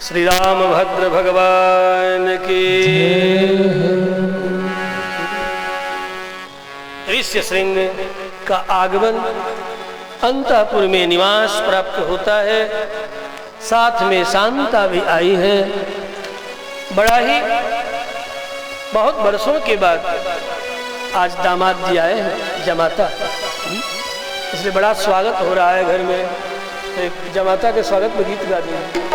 श्री रामभद्र भगवान की। ऋष्य श्रृंग का आगमन, अंतःपुर में निवास प्राप्त होता है, साथ में शांता भी आई है। बड़ा ही बहुत बरसों के बाद आज दामाद जी आए हैं जमाता, इसलिए बड़ा स्वागत हो रहा है घर में। तो एक जमाता के स्वागत में गीत गा देंगे।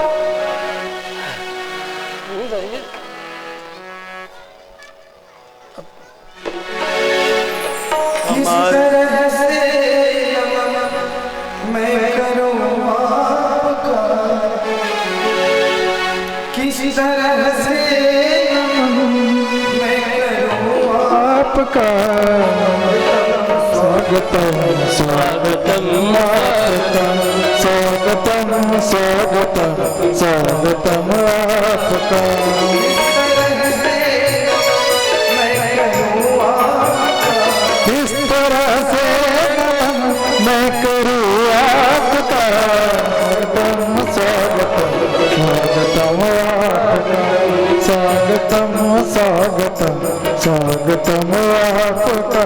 किस तरह से मैं करूं आपका, किस तरह से मैं करूं आपका। स्वागतम स्वागतम आपका, स्वागतम स्वागतम स्वागतम आपका। स्वागतम स्वागतम स्वागतम आपका।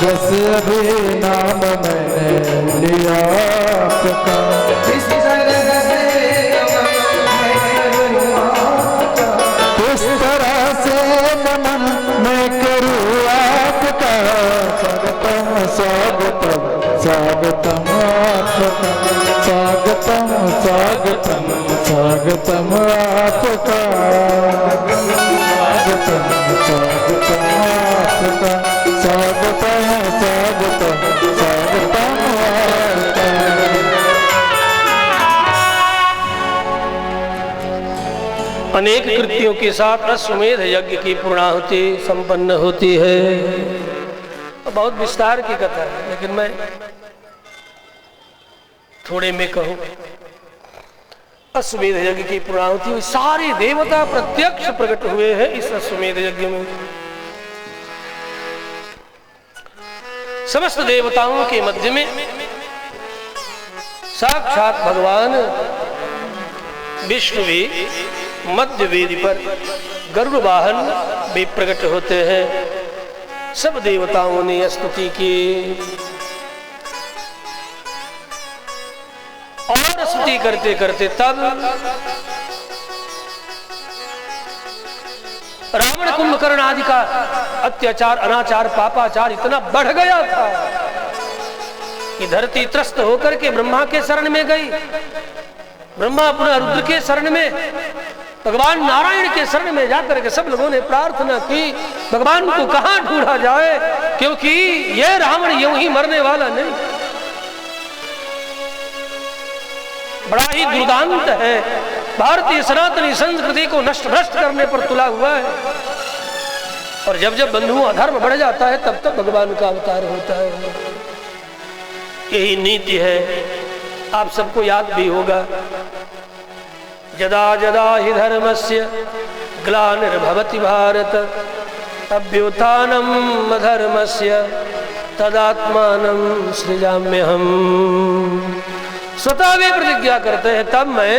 बस अभी नाम मैंने लिया आपका। किस तरह से नमन मैं करूँ आपका। स्वागतम स्वागतम आपका, स्वागतम स्वागतम स्वागतम आपका। स्वागतम स्वागतम आपका, स्वागतम स्वागतम स्वागतम आपका। अनेक कृत्यों के साथ अश्वमेध यज्ञ की पूर्णाहुति संपन्न होती है। बहुत विस्तार की कथा है, लेकिन मैं थोड़े में कहूं। अश्वमेध यज्ञ की पूर्णाहुति हुई, सारे देवता प्रत्यक्ष प्रकट हुए हैं इस अश्वमेध यज्ञ में। समस्त देवताओं के मध्य में साक्षात भगवान विष्णु भी मध्य वेदी पर गरुड़ वाहन भी प्रकट होते हैं। सब देवताओं ने स्तुति की और स्तुति करते करते तब रावण कुंभकर्ण आदि का अत्याचार, अनाचार, पापाचार इतना बढ़ गया था कि धरती त्रस्त होकर के ब्रह्मा के शरण में गई। ब्रह्मा पुनः रुद्र के शरण में, भगवान नारायण के शरण में जाकर के सब लोगों ने प्रार्थना की भगवान को कहां ढूंढा जाए, क्योंकि यह रावण यूं ही मरने वाला नहीं, बड़ा ही दुर्दांत है, भारतीय सनातनी संस्कृति को नष्ट भ्रष्ट करने पर तुला हुआ है। और जब जब बंधुओं अधर्म बढ़ जाता है तब तब भगवान का अवतार होता है। यही नीति है, आप सबको याद भी होगा। यदा यदा हि धर्मस्य ग्लानिर्भवति भारत अभ्युत्थानम् अधर्मस्य तदात्मानं सृजाम्यहम्। स्वतः वे प्रतिज्ञा करते हैं, तब मैं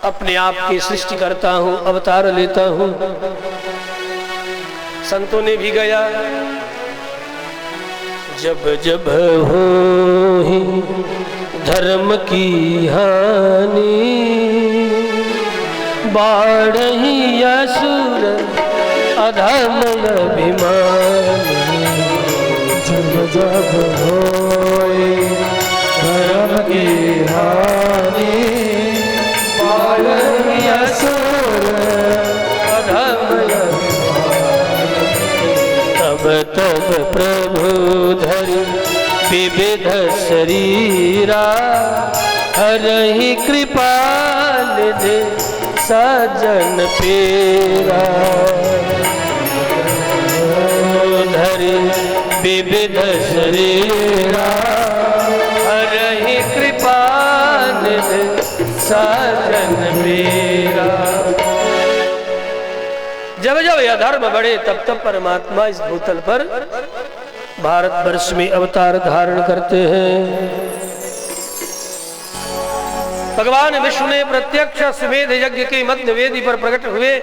अपने आप की सृष्टि करता हूं, अवतार लेता हूं। संतों ने भी गया, जब जब हो ही धर्म की हानि बाढ़ही असुर अधम अभिमान। जब जब होए धर्म की हानि, बाढ़ही असुर अधम तब तब प्रभु धरि विविध शरीरा, हरहि कृपा निधि सजन पेरा। धरि विविध शरीरा, हरहि कृपा निधि सजन पेरा। जब जब यह धर्म बढ़े तब तब परमात्मा इस भूतल पर भारतवर्ष में अवतार धारण करते हैं। भगवान विष्णु ने प्रत्यक्ष अश्वमेध यज्ञ के मध्य वेदी पर प्रकट हुए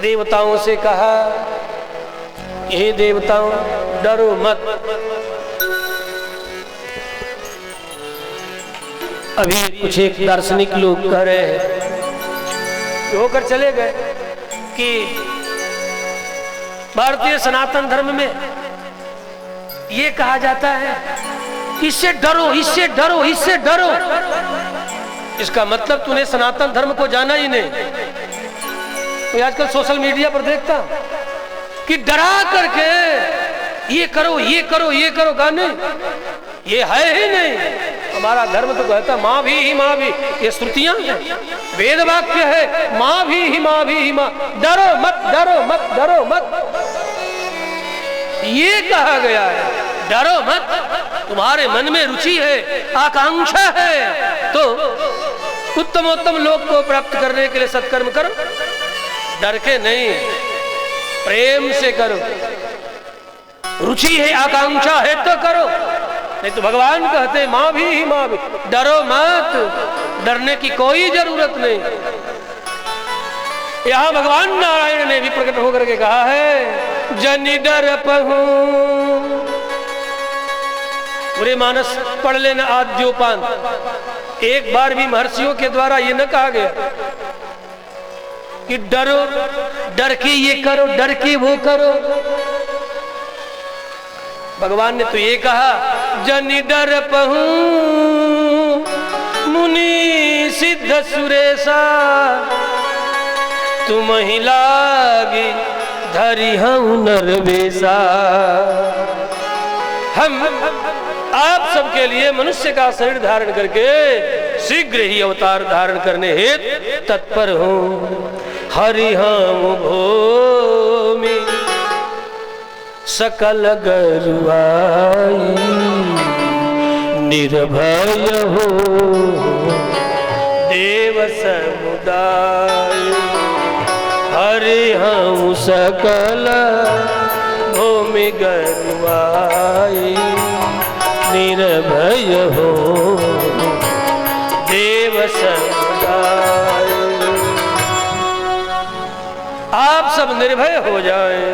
देवताओं से कहा, हे देवताओं डरो मत। अभी कुछ एक दार्शनिक लोग कह रहे हैं, होकर चले गए कि भारतीय सनातन धर्म में ये कहा जाता है इससे डरो, इससे डरो, इससे डरो। इसका मतलब तूने सनातन धर्म को जाना ही नहीं। तो आजकल सोशल मीडिया पर देखता कि डरा करके ये करो, ये करो, ये करो, गाने ये है ही नहीं। हमारा धर्म तो कहता माँ भी ही माँ भी, ये श्रुतियां हैं, वेद वाक्य है, माँ भी ही माँ भी ही माँ। डरो मत, डरो मत, डरो मत, ये कहा गया है। डरो मत, तुम्हारे मन में रुचि है, आकांक्षा है, तो उत्तमोत्तम लोक को प्राप्त करने के लिए सत्कर्म करो, डर के नहीं, प्रेम से करो। रुचि है, आकांक्षा है तो करो, नहीं तो भगवान कहते माँ भी ही माँ भी, डरो मत, डरने की कोई जरूरत नहीं। यहां भगवान नारायण ने भी प्रकट होकर के कहा है, जनि डर पहू। पूरे मानस पढ़ लेना आद्योपान। एक बार भी महर्षियों के द्वारा ये न कहा गया कि डरो, डर के ये करो, डर के वो करो। भगवान ने तो ये कहा, जनि डर पहू मुनि सिद्ध सुरेशा, तुम ही लागी धरि हूं नरवेशा। हम आप सबके लिए मनुष्य का शरीर धारण करके शीघ्र ही अवतार धारण करने हेतु तत्पर हूं। हरि हम भूमि सकल गरुआई, निर्भय हो देव समुदाय। हरि हम सकल भूमि गरुआई, निर्भय हो देव समुदाय। आप सब निर्भय हो जाएं,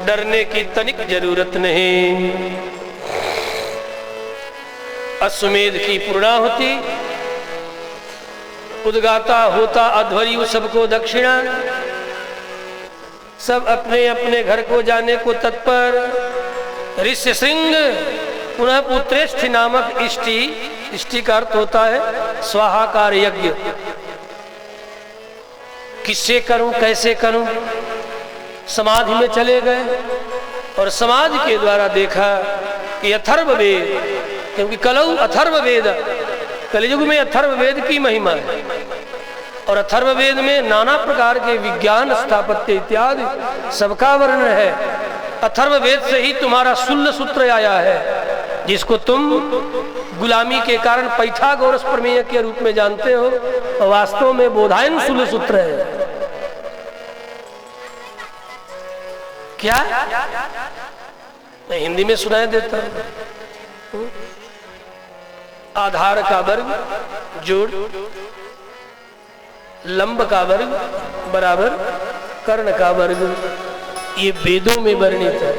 डरने की तनिक जरूरत नहीं। अश्वमेध की पूर्णाहुति, उद्गाता होता अध्वर्यु सबको दक्षिणा, सब अपने अपने घर को जाने को तत्पर। ऋष्य सिंह पुनः पुत्रेष्ठि नामक इष्टि, इष्टि का अर्थ होता है स्वाहाकार यज्ञ। किससे करूं, कैसे करूं, समाधि में चले गए और समाधि के द्वारा देखा कि अथर्ववेद, क्योंकि कलौ अथर्ववेद, कलियुग में अथर्ववेद की महिमा है और अथर्ववेद में नाना प्रकार के विज्ञान, स्थापत्य इत्यादि सबका वर्णन है। अथर्ववेद से ही तुम्हारा शूल सूत्र आया है, जिसको तुम गुलामी के कारण पैथागोरस प्रमेय के रूप में जानते हो, और वास्तव में बोधायन शूल सूत्र है। क्या मैं हिंदी में सुनाई देता हूं। आधार का वर्ग जोड़ लंब का वर्ग बराबर कर्ण का वर्ग, ये वेदों में वर्णित है।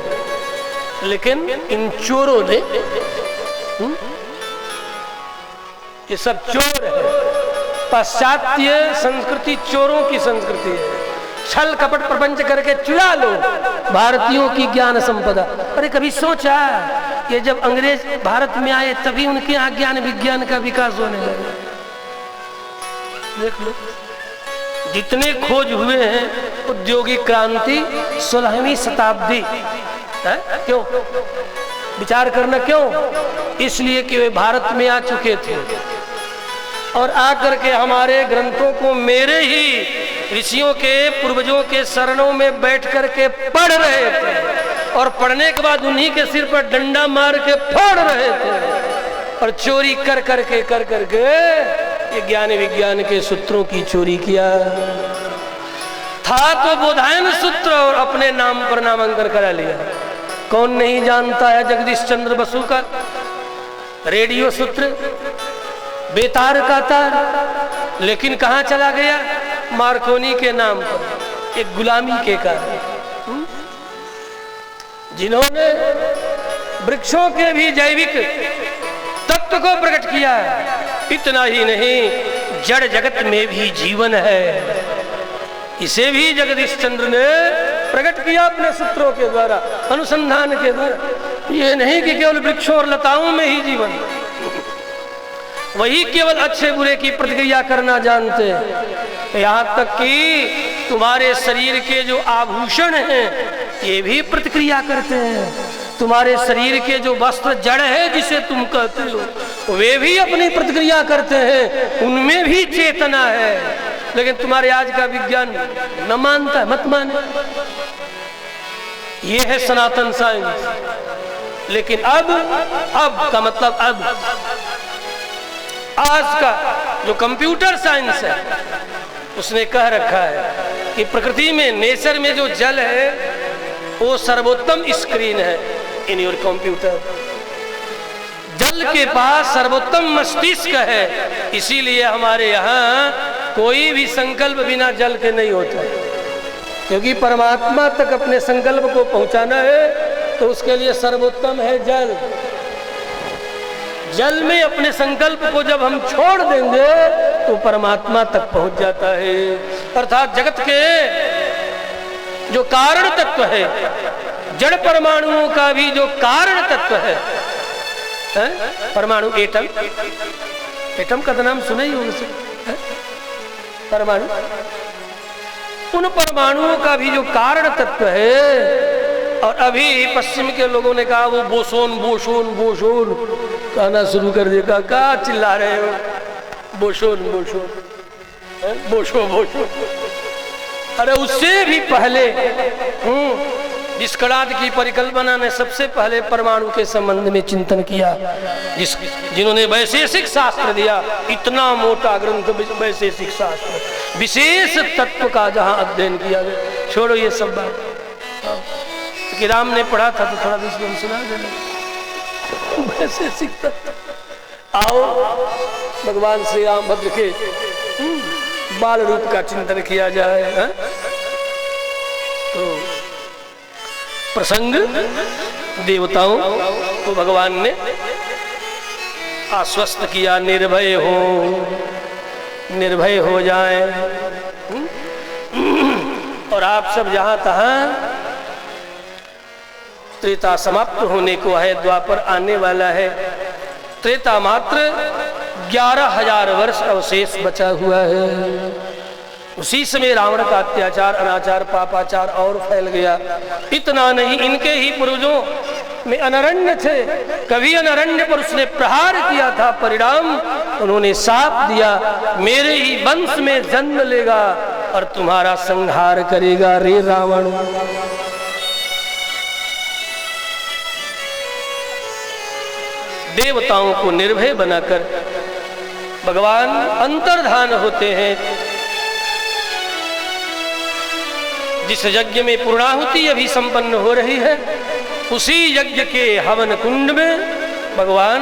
लेकिन इन चोरों ने, ये सब चोर है, पाश्चात्य संस्कृति चोरों की संस्कृति है। छल कपट प्रपंच करके चुरा लो भारतीयों की ज्ञान संपदा। अरे कभी सोचा ये जब अंग्रेज भारत में आए तभी उनके यहाँ ज्ञान विज्ञान का विकास होने लगा। देख लो जितने खोज हुए हैं औद्योगिक क्रांति 16वीं शताब्दी है। क्यों विचार करना, क्यों? इसलिए कि वे भारत में आ चुके थे और आकर के हमारे ग्रंथों को मेरे ही ऋषियों के पूर्वजों के शरणों में बैठ करके पढ़ रहे थे और पढ़ने के बाद उन्हीं के सिर पर डंडा मार के फोड़ रहे थे और चोरी कर करके ये ज्ञान विज्ञान के सूत्रों की चोरी किया। था तो बोधायन सूत्र और अपने नाम पर नामांकन करा लिया। कौन नहीं जानता है जगदीश चंद्र बसु का रेडियो सूत्र, बेतार का तार, लेकिन कहां चला गया? मार्कोनी के नाम पर, एक गुलामी के कारण। जिन्होंने वृक्षों के भी जैविक तत्व को प्रकट किया है, इतना ही नहीं जड़ जगत में भी जीवन है, इसे भी जगदीश चंद्र ने प्रकट किया अपने सूत्रों के द्वारा, अनुसंधान के द्वारा। ये नहीं कि केवल वृक्षों और लताओं में ही जीवन, वही केवल अच्छे बुरे की प्रतिक्रिया करना जानते हैं। यहाँ तक कि तुम्हारे शरीर के जो आभूषण हैं ये भी प्रतिक्रिया करते हैं। तुम्हारे शरीर के जो वस्त्र जड़ है जिसे तुम कहते हो वे भी अपनी प्रतिक्रिया करते हैं, उनमें भी चेतना है। लेकिन तुम्हारे आज का विज्ञान न मानता है, मत माने। ये है सनातन साइंस। लेकिन अब का मतलब अब आज का जो कंप्यूटर साइंस है उसने कह रखा है कि प्रकृति में, नेचर में जो जल है वो सर्वोत्तम स्क्रीन है इन योर कंप्यूटर। जल के पास सर्वोत्तम मस्तिष्क है, इसीलिए हमारे यहाँ कोई भी संकल्प बिना जल के नहीं होता, क्योंकि परमात्मा तक अपने संकल्प को पहुंचाना है तो उसके लिए सर्वोत्तम है जल। जल में अपने संकल्प को जब हम छोड़ देंगे तो परमात्मा तक पहुंच जाता है। अर्थात जगत के जो कारण तत्व है, जड़ परमाणुओं का भी जो कारण तत्व है, परमाणु, एटम, एटम का तो नाम सुना ही होगा, परमाणु, उन परमाणुओं का भी जो कारण तत्व है। और अभी पश्चिम के लोगों ने कहा वो बोसोन बोसोन बोसोन कहना शुरू कर दिया। कहा चिल्ला रहे हो? बोसोन बोसोन बोसो बोसो। अरे उससे भी पहले जिस कणाद की परिकल्पना ने सबसे पहले परमाणु के संबंध में चिंतन किया, जिन्होंने वैशेषिक शास्त्र दिया, इतना मोटा ग्रंथ वैशेषिक शास्त्र, विशेष तत्व का जहां अध्ययन किया गया। छोड़ो ये सब बात, कि राम ने पढ़ा था तो थोड़ा दूसरा सुना देना। वैशेषिक तत्व, आओ भगवान श्री रामभद्र के बाल रूप का चिंतन किया जाए। तो प्रसंग देवताओं को भगवान ने आश्वस्त किया, निर्भय हो जाएं। और आप सब जहां तहां, त्रेता समाप्त होने को है, द्वापर आने वाला है। त्रेता मात्र 11,000 वर्ष अवशेष बचा हुआ है। उसी समय रावण का अत्याचार, अनाचार, पापाचार और फैल गया। इतना नहीं, इनके ही पूर्वजों में अनरण्य थे, कभी अनरण्य पर उसने प्रहार किया था। परिणाम उन्होंने साप दिया, मेरे ही वंश में जन्म लेगा और तुम्हारा संहार करेगा रे रावण। देवताओं को निर्भय बनाकर भगवान अंतर्धान होते हैं। जिस यज्ञ में पूर्णाहुति अभी संपन्न हो रही है, उसी यज्ञ के हवन कुंड में भगवान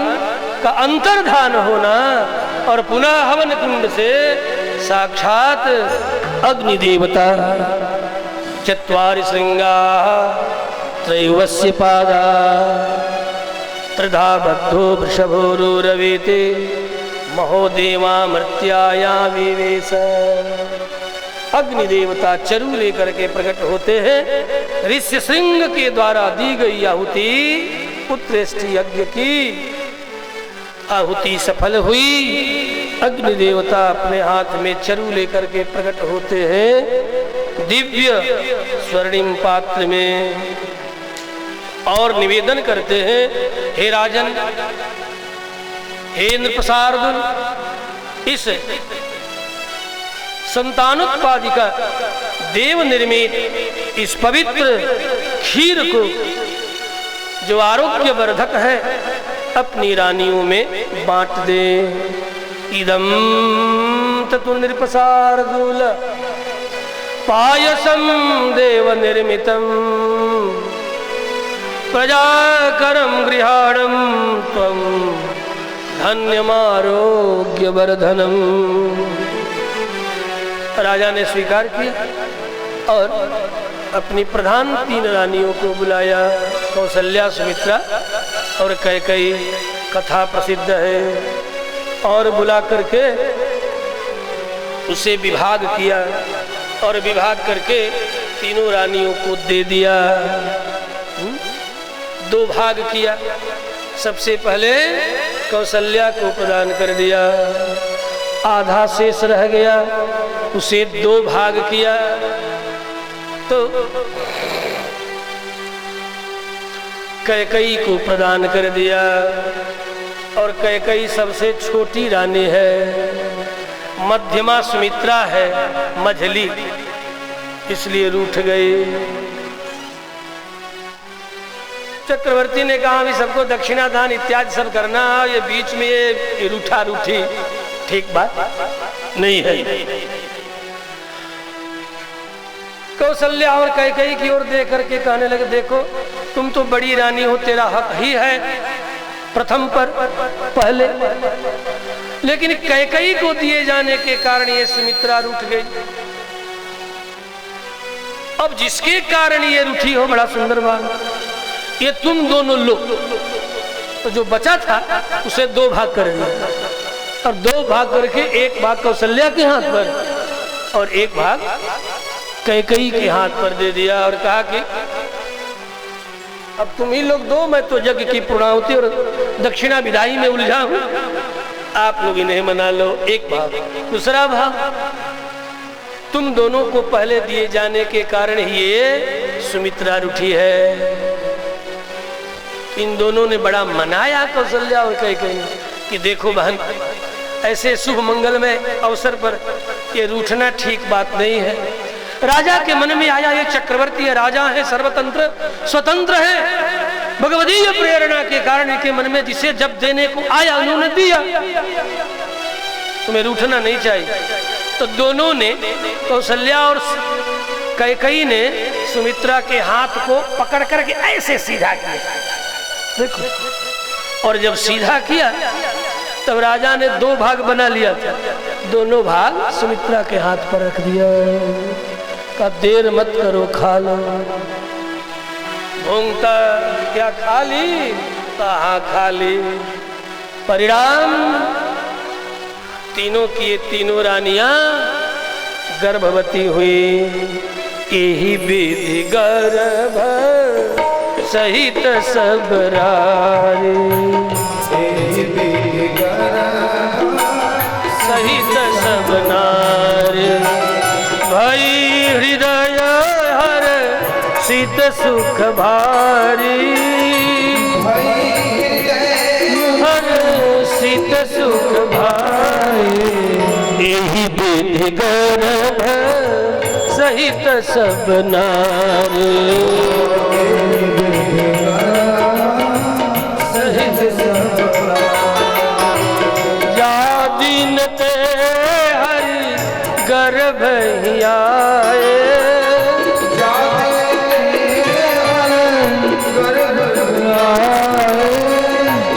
का अंतर्धान होना और पुनः हवन कुंड से साक्षात अग्नि देवता, चत्वारि श्रृंगा त्रैवस्य पादा त्रिधा बद्धो वृषभो रवेते महोदेवा मृत्याया विवेश। अग्नि देवता चरु लेकर के प्रकट होते हैं। ऋष्य श्रृंग के द्वारा दी गई आहुति पुत्रेष्टि यज्ञ की आहुति सफल हुई। अग्नि देवता अपने हाथ में चरु लेकर के प्रकट होते हैं दिव्य स्वर्णिम पात्र में और निवेदन करते हैं, हे राजन, हे नृपसार्दुल, इस संतानोत्पादिका देव निर्मित इस पवित्र खीर को जो आरोग्य वर्धक है अपनी रानियों में बांट दे। इदम ततु नृपसार्दूल पायसम देव निर्मितम प्रजाकरम गृहाणम त्वं धन्यमारोग्य वर्धनम। राजा ने स्वीकार किया और अपनी प्रधान 3 रानियों को बुलाया, कौशल्या, सुमित्रा और कैकेयी, कथा प्रसिद्ध है। और बुला करके उसे विभाग किया और विभाग करके 3 रानियों को दे दिया। 2 भाग किया। सबसे पहले कौशल्या को प्रदान कर दिया, आधा शेष रह गया, उसे 2 भाग किया। तो कैकेयी को प्रदान कर दिया और कैकेयी सबसे छोटी रानी है, मध्यमा सुमित्रा है, मझली, इसलिए रूठ गई। चक्रवर्ती ने कहा भी सबको दक्षिणा दान इत्यादि सब करना, ये बीच में ये रूठा रूठी ठीक बात नहीं है। कौशल्या और कैकेयी की ओर देख करके कहने लगे, देखो तुम तो बड़ी रानी हो, तेरा हक ही है प्रथम पर पहले, लेकिन कैकेयी को दिए जाने के कारण ये सुमित्रा रूठ गई। अब जिसके कारण ये रूठी हो, बड़ा सुंदर बात, ये तुम दोनों लो। तो जो बचा था उसे 2 भाग कर दिया और 2 भाग करके 1 भाग कौशल्या के हाथ पर और 1 भाग कैकेयी के हाथ पर दे दिया और कहा कि अब तुम ही लोग दो, मैं तो यज्ञ की पूर्णाहुति और दक्षिणा विदाई में उलझा हूं, आप लोग इन्हें मना लो। 1 भाग। दूसरा भाग तुम दोनों को पहले दिए जाने के कारण ही ये सुमित्रा रूठी है। इन दोनों ने बड़ा मनाया कौशल्या और कैकेयी कि देखो बहन, ऐसे शुभ मंगलमय अवसर पर ये रूठना ठीक बात नहीं है। राजा के मन में आया, ये चक्रवर्ती है, राजा है, सर्वतंत्र स्वतंत्र है, भगवदीय प्रेरणा के कारण इनके मन में जिसे जब देने को आया उन्होंने दिया, तुम्हें रूठना नहीं चाहिए। तो दोनों ने, कौशल्या और कैकेयी ने सुमित्रा के हाथ को पकड़ करके ऐसे सीधा किया, देखो। और जब सीधा किया तब राजा ने 2 भाग बना लिया था, दोनों भाग सुमित्रा के हाथ पर रख दिया। का देर मत करो, खा लो। घूमता क्या खा ली? कहाँ खा ली? परिणाम तीनों की 3 रानियां गर्भवती हुई। यही विधि गर्भ सहित सब रानी, सहित सब नारी, भई हृदय हर शीत सुख भारी, हर शीत सुख भारी। यही विधि गर्भ सहित सब नारी, सहित सब या दिन ते हरि गर्भ ही आए,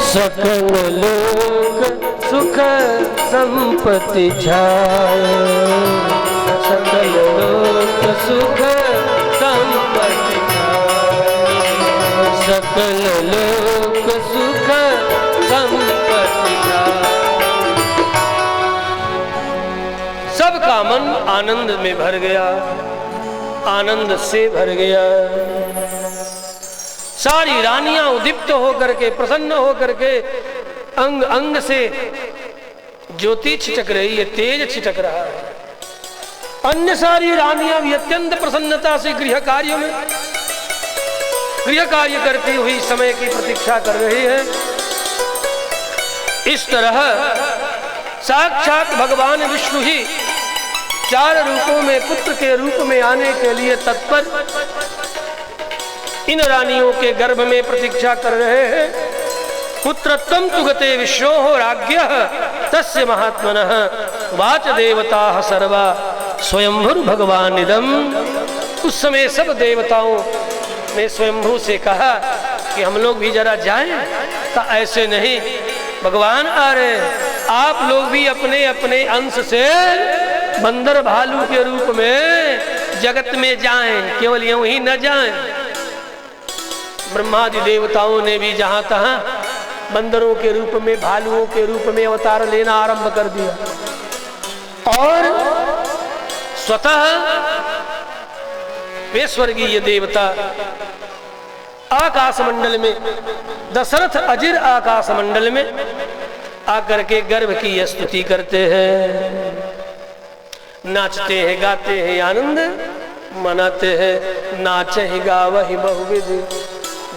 सकल लोक सुख संपत्ति छाए, सकल लोक सुख संपत्ति छाए, सकल लोक सुख संपत्ति छाए। सबका मन आनंद में भर गया, आनंद से भर गया। सारी रानियां उद्दीप्त होकर के, प्रसन्न होकर के, अंग अंग से ज्योति छिटक रही है, तेज छिटक रहा है। अन्य सारी रानियां भी अत्यंत प्रसन्नता से गृह कार्य में, गृह कार्य करती हुई समय की प्रतीक्षा कर रही है। इस तरह साक्षात भगवान विष्णु ही 4 रूपों में पुत्र के रूप में आने के लिए तत्पर इन रानियों के गर्भ में प्रतीक्षा कर रहे हैं। पुत्रत्वं तु गते विश्वोः राज्ञः तस्य महात्मनः वाच देवताः सर्वा स्वयंभुर भगवान इदम्। उस समय सब देवताओं ने स्वयंभू से कहा कि हम लोग भी जरा जाएं। तो ऐसे नहीं, भगवान आ रहे, आप लोग भी अपने अपने अंश से बंदर भालू के रूप में जगत में जाएं, केवल यूं ही न जाएं। ब्रह्मादि देवताओं ने भी जहां तहां बंदरों के रूप में, भालुओं के रूप में अवतार लेना आरंभ कर दिया और स्वतः वे स्वर्गीय देवता आकाश मंडल में, दशरथ अजिर आकाश मंडल में आकर के गर्भ की स्तुति करते हैं, नाचते हैं, गाते हैं, आनंद मनाते हैं। नाचे ही गावहि बहुविध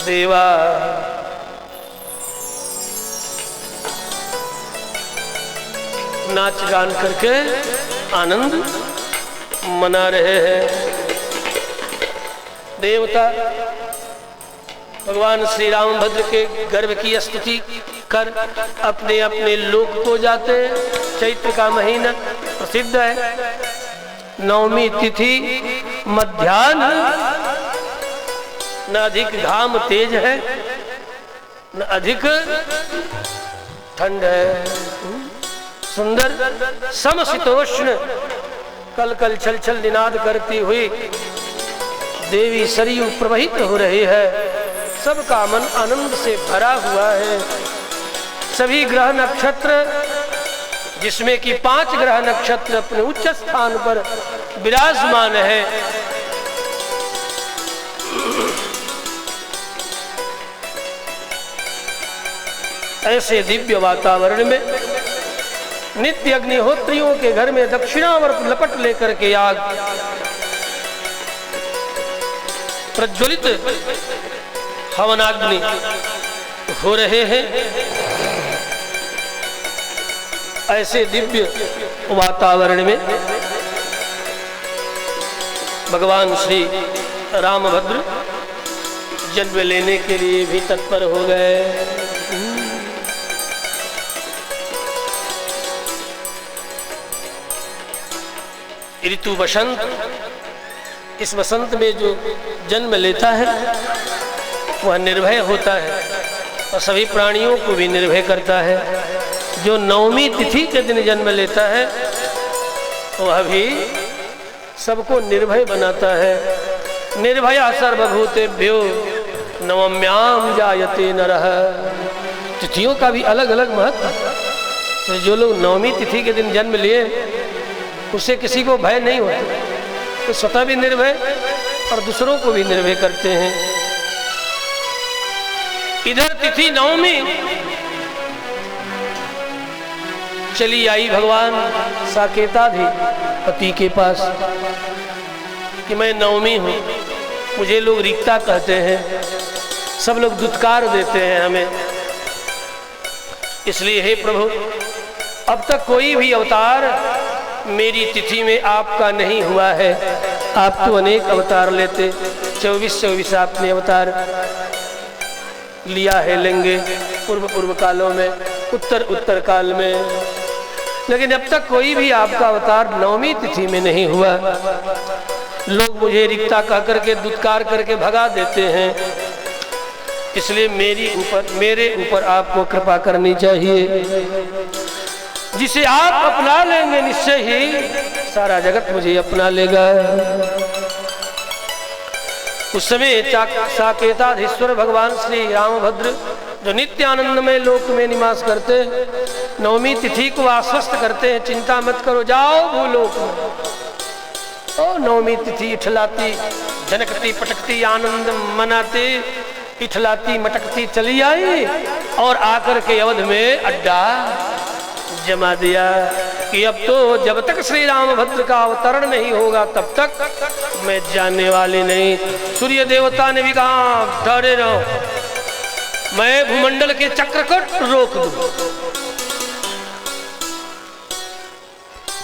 देवा। नाच गान करके आनंद मना रहे हैं देवता। भगवान श्री रामभद्र के गर्भ की स्तुति कर अपने अपने लोक को जाते। चैत्र का महीना प्रसिद्ध है, नवमी तिथि मध्याह्न, न अधिक घाम तेज है न अधिक ठंड है। सुंदर समशीतोष्ण कल कल छल छल निनाद करती हुई देवी सरयू प्रवाहित हो रही है। सबका मन आनंद से भरा हुआ है। सभी ग्रह नक्षत्र, जिसमें कि 5 ग्रह नक्षत्र अपने उच्च स्थान पर विराजमान है, ऐसे दिव्य वातावरण में नित्य अग्निहोत्रियों के घर में दक्षिणावर्त लपट लेकर के आग प्रज्वलित हवनाग्नि हो रहे हैं। ऐसे दिव्य वातावरण में भगवान श्री रामभद्र जन्म लेने के लिए भी तत्पर हो गए। ऋतु वसंत, इस वसंत में जो जन्म लेता है वह निर्भय होता है और सभी प्राणियों को भी निर्भय करता है। जो नवमी तिथि के दिन जन्म लेता है वह भी सबको निर्भय बनाता है। निर्भया सर्वभूतेभ्यो नवम्याम जायते नरः। तिथियों का भी अलग अलग महत्व है। तो जो लोग नवमी तिथि के दिन जन्म लिए उससे किसी को भय नहीं होता, तो स्वतः भी निर्भय और दूसरों को भी निर्भय करते हैं। इधर तिथि नवमी चली आई भगवान साकेताधिपति के पास कि मैं नवमी हूँ, मुझे लोग रिक्ता कहते हैं, सब लोग दुत्कार देते हैं हमें, इसलिए हे प्रभु अब तक कोई भी अवतार मेरी तिथि में आपका नहीं हुआ है। आप तो अनेक अवतार लेते, 24 आपने अवतार लिया है, लेंगे पूर्व कालों में, उत्तर काल में, लेकिन अब तक कोई भी आपका अवतार नवमी तिथि में नहीं हुआ। लोग मुझे रिक्ता कह करके दुत्कार करके भगा देते हैं, इसलिए मेरे ऊपर आपको कृपा करनी चाहिए। जिसे आप अपना लेंगे निश्चय ही सारा जगत मुझे अपना लेगा। उस समय साकेताधीश्वर भगवान श्री रामभद्र जो नित्य आनंदमय लोक में निवास करते, नवमी तिथि को आश्वस्त करते हैं, चिंता मत करो, जाओ भूलोक में। ओ नवमी तिथि इठलाती जनकती पटकती आनंद मनाती, इठलाती मटकती चली आई और आकर के अवध में अड्डा जमा दिया कि अब तो जब तक श्री रामभद्र का अवतरण नहीं होगा तब तक मैं जाने वाली नहीं। सूर्य देवता ने भी कहा ठहरे रहो, मैं भूमंडल के चक्र को रोक दूं।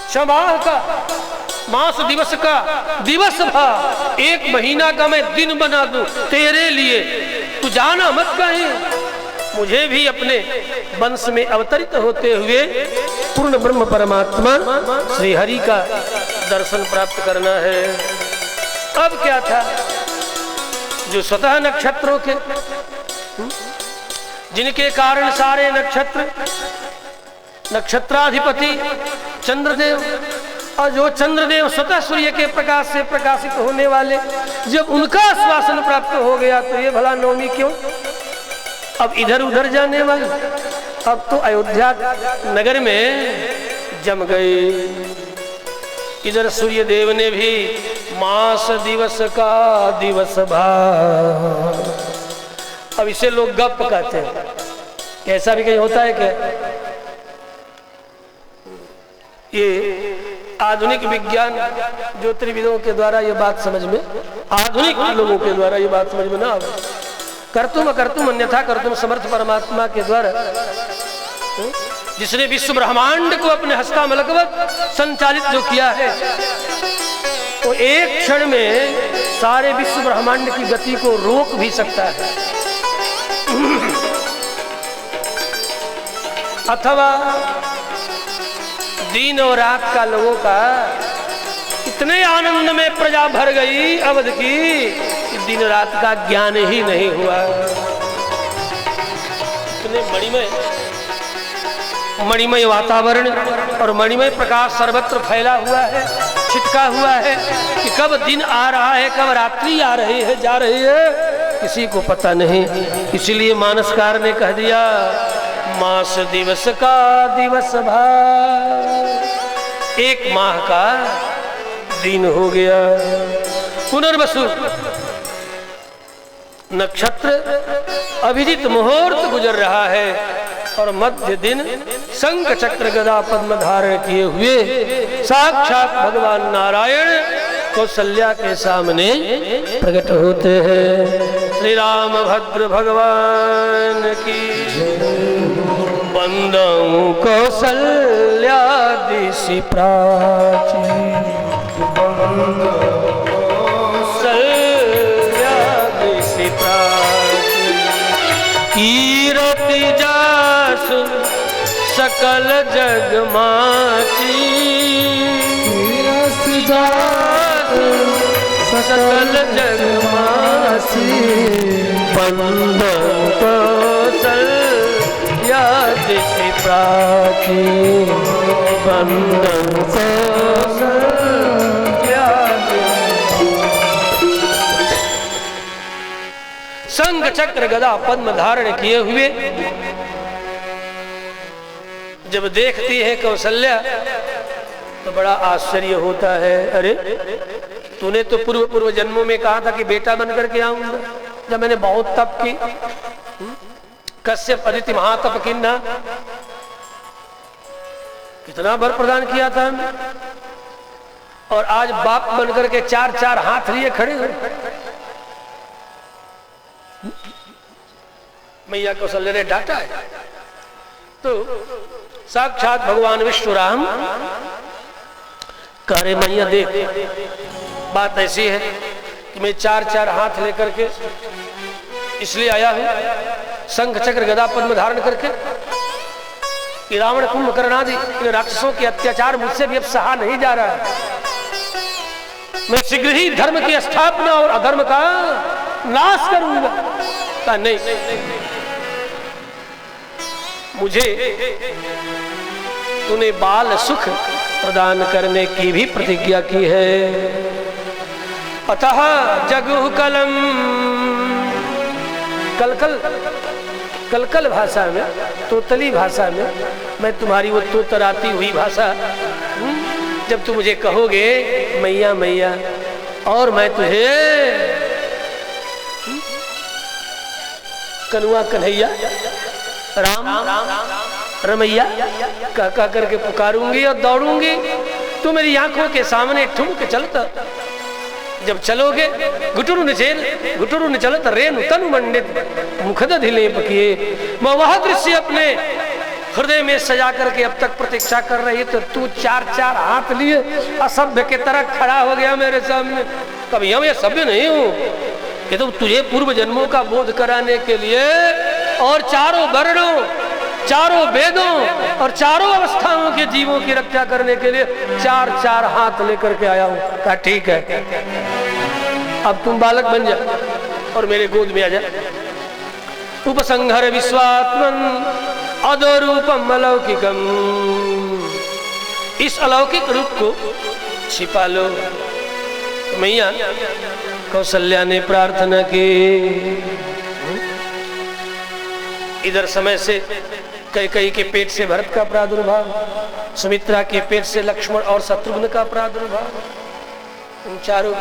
क्षमाह का मास दिवस का दिवस था, 1 महीना का मैं दिन बना दूं तेरे लिए, तू जाना मत कहीं। मुझे भी अपने वंश में अवतरित होते हुए पूर्ण ब्रह्म परमात्मा श्री हरि का दर्शन प्राप्त करना है। अब क्या था, जो स्वतः नक्षत्रों के, जिनके कारण सारे नक्षत्र, नक्षत्राधिपति चंद्रदेव, और जो चंद्रदेव स्वतः सूर्य के प्रकाश से प्रकाशित होने वाले, जब उनका आश्वासन प्राप्त हो गया तो ये भला नवमी क्यों अब इधर उधर जाने वाले। अब तो अयोध्या नगर में जम गए। इधर सूर्य देव ने भी मास दिवस का दिवस भार, अब इसे लोग गप कहते हैं, ऐसा भी कहीं होता है क्या? ये आधुनिक विज्ञान ज्योतिर्विदों के द्वारा ये बात समझ में, आधुनिक लोगों के द्वारा ये बात समझ में ना आवे। कर्तुम अकर्तुम अन्यथा कर्तुम समर्थ परमात्मा के द्वारा, जिसने विश्व ब्रह्मांड को अपने हस्तामलकवत संचालित जो किया है, वो एक क्षण में सारे विश्व ब्रह्मांड की गति को रोक भी सकता है। अथवा दिन और रात का लोगों का इतने आनंद में प्रजा भर गई अवध की कि दिन रात का ज्ञान ही नहीं हुआ। इतने मणिमय वातावरण और मणिमय प्रकाश सर्वत्र फैला हुआ है, छिटका हुआ है कि कब दिन आ रहा है, कब रात्रि आ रही है, जा रही है, किसी को पता नहीं। इसीलिए मानसकार ने कह दिया मास दिवस का दिवस भार, 1 माह का दिन हो गया। पुनर्वसु नक्षत्र अभिजित मुहूर्त गुजर रहा है और मध्य दिन शंख चक्र गदा पद्म धारण किए हुए साक्षात भगवान नारायण कौशल्या के सामने प्रकट होते हैं। श्री राम भद्र भगवान की वंदऊ कौशल्या दिशि प्राची, कौशल्या दिशि प्राची, कीरति जासु सकल जग माची, कीरति जासु सकल जग माची, वंदऊ कौशल्या दिशि प्राची, वंदऊ कौशल्या। शंख चक्र गदा पद्म धारण किए हुए जब देखती है कौशल्या तो बड़ा आश्चर्य होता है। अरे तूने तो पूर्व जन्मों में कहा था कि बेटा बनकर के आऊंगा, जब मैंने बहुत तप की, कश्यप अदिति महातप किन्ना, कितना वर प्रदान किया था, और आज बाप बनकर के 4-4 हाथ लिए खड़े हो। मैया कौशल्या ने डांटा है तो साक्षात भगवान विश्वराम कह रहे मैया देख, बात ऐसी है कि मैं 4-4 हाथ लेकर के इसलिए आया हूं, शंख चक्र गदा पद्म धारण करके, कि रावण कुंभकर्ण आदि इन राक्षसों के अत्याचार मुझसे भी अब सहा नहीं जा रहा है। मैं शीघ्र ही धर्म की स्थापना और अधर्म का नाश करूंगा। कहा नहीं, मुझे तूने बाल सुख प्रदान करने की भी प्रतिज्ञा की है। अतः जगु कलम, कल कलकल भाषा में, तोतली भाषा में, मैं तुम्हारी वो तोतराती हुई भाषा, जब तुम मुझे कहोगे मैया मैया, और मैं तुझे कनुआ कन्हैया राम रमैया कह करके पुकारूंगी और दौड़ूंगी, तो मेरी आंखों के सामने ठुमक चलता। जब चलोगे गुटुरु ने चलत रेणु तनु मंडित मुखद धिले पकिए, मैं वह दृश्य अपने हृदय में सजा करके अब तक प्रतीक्षा कर रही, तो तू चार चार हाथ लिए असभ्य के तरह खड़ा हो गया मेरे सामने। कभी हम ये सभ्य नहीं हूं, ये तो तुझे पूर्व जन्मों का बोध कराने के लिए और चारों वर्णों, चारों वेदों और चारों अवस्थाओं के जीवों की रक्षा करने के लिए चार चार हाथ लेकर के आया हूं। कहा ठीक है, अब तुम बालक बन जा और मेरे गोद में आ जा। उपसंहर विश्वात्मन अदोरूपम अलौकिकम, इस अलौकिक रूप को छिपा लो। मैया कौशल्या ने प्रार्थना की। इधर समय से कैकेयी के पेट से भरत का प्रादुर्भाव, सुमित्रा के पेट से लक्ष्मण और शत्रुघ्न का प्रादुर्भाव, उन चारों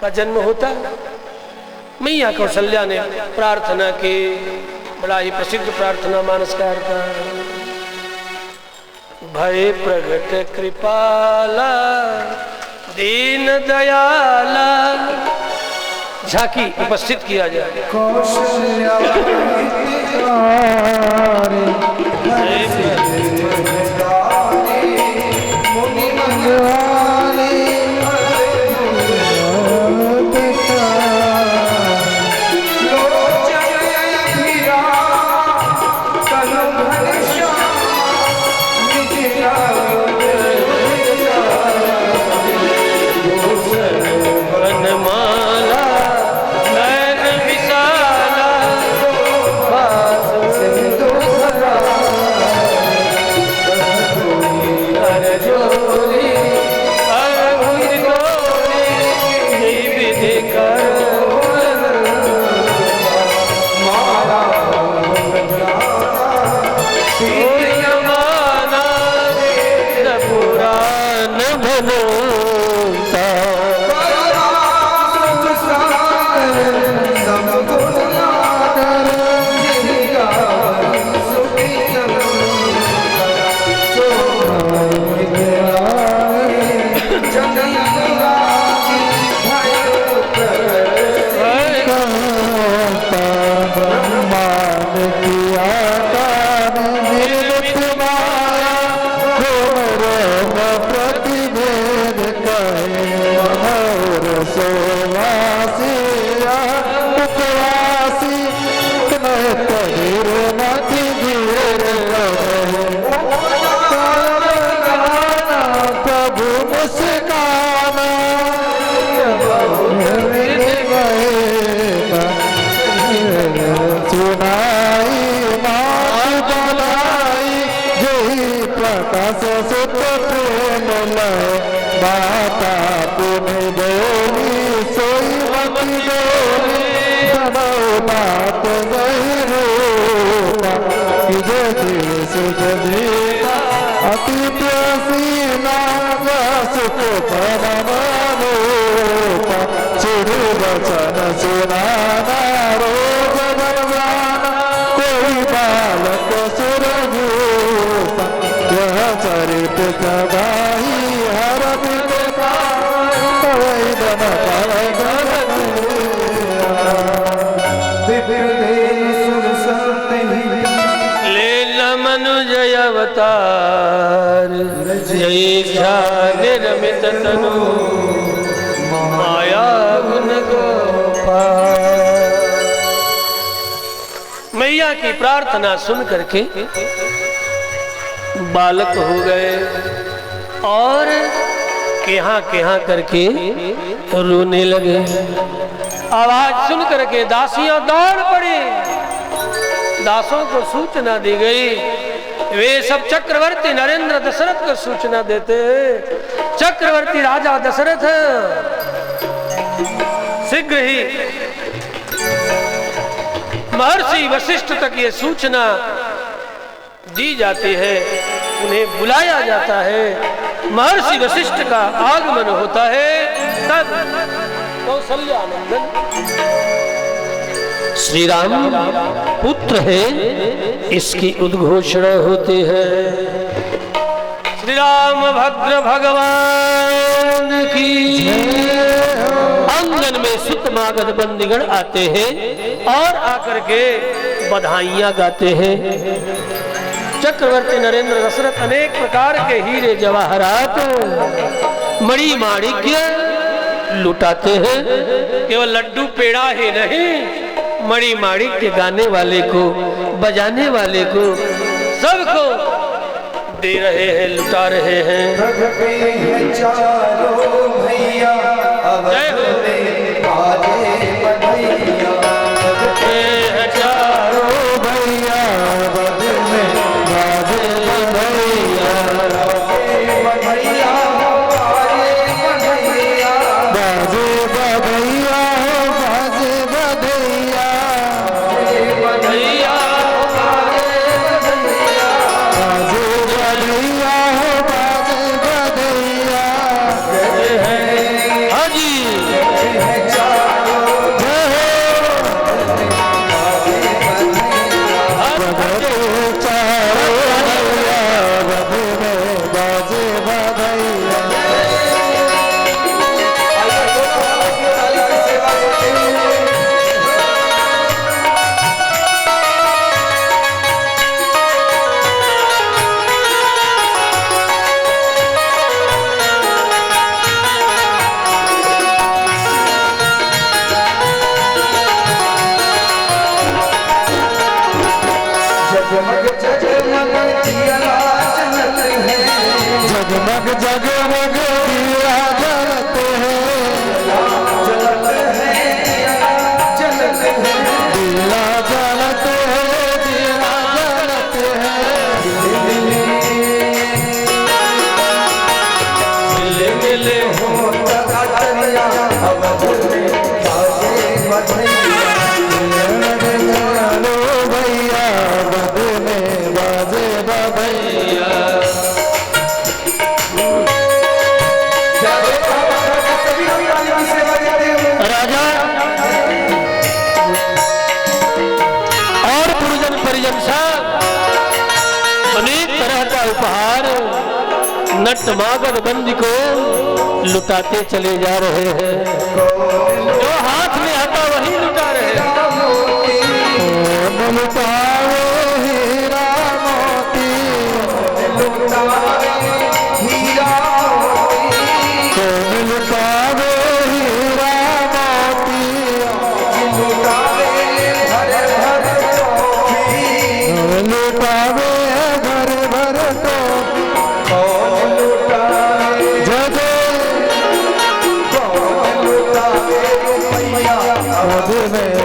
का जन्म होता। मैया कौशल्या ने प्रार्थना की, बड़ा ही प्रसिद्ध प्रार्थना मानस का अर्थ, भय प्रगट कृपाला दीन दयाला। झांकी उपस्थित किया जाए। कौशल्या निर्मित तनु माया गुण गोपाल। मैया की प्रार्थना सुन करके बालक हो गए और केहा करके रोने लगे। आवाज सुन करके दासियां दौड़ पड़ी। दासों को सूचना दी गई। वे सब चक्रवर्ती नरेंद्र दशरथ को सूचना देते। चक्रवर्ती राजा दशरथ शीघ्र ही महर्षि वशिष्ठ तक ये सूचना दी जाती है, उन्हें बुलाया जाता है। महर्षि वशिष्ठ का आगमन होता है, तब कौशल्यानंदन श्री राम पुत्र है इसकी उद्घोषणा होती है। श्री राम भद्र भगवान की। आंगन में सुतमागध बंदीगण आते हैं और आकर के बधाइयां गाते हैं। चक्रवर्ती नरेंद्र दशरथ अनेक प्रकार के हीरे जवाहरात मणि माणिक्य लुटाते हैं। केवल लड्डू पेड़ा ही नहीं, मणि माणिक्य गाने वाले को, बजाने वाले को, सबको दे रहे हैं, लुटा रहे हैं। जय हो। जगमग जगमग दिया जलते हैं, दिया जलते हैं, दिया जलते हैं। मिले मिले हो तकातरिया अवध में बाजे बधैया, लो भैया अवध में बाजे बधैया। राजा और पुरजन परिजन साहब अनेक तरह का उपहार नटमागध बंदी को लुटाते चले जा रहे हैं। जो हाथ में आता वही लुटा रहे हैं। लुटावे हीरा मोती, लुटावे हीरा मोती, लुटावे हीरा मोती, लुटावे भर भर टोपी, लुटावे भर भर टोपी। कौन लुटावे जजे, कौन लुटावे रुपया अवध में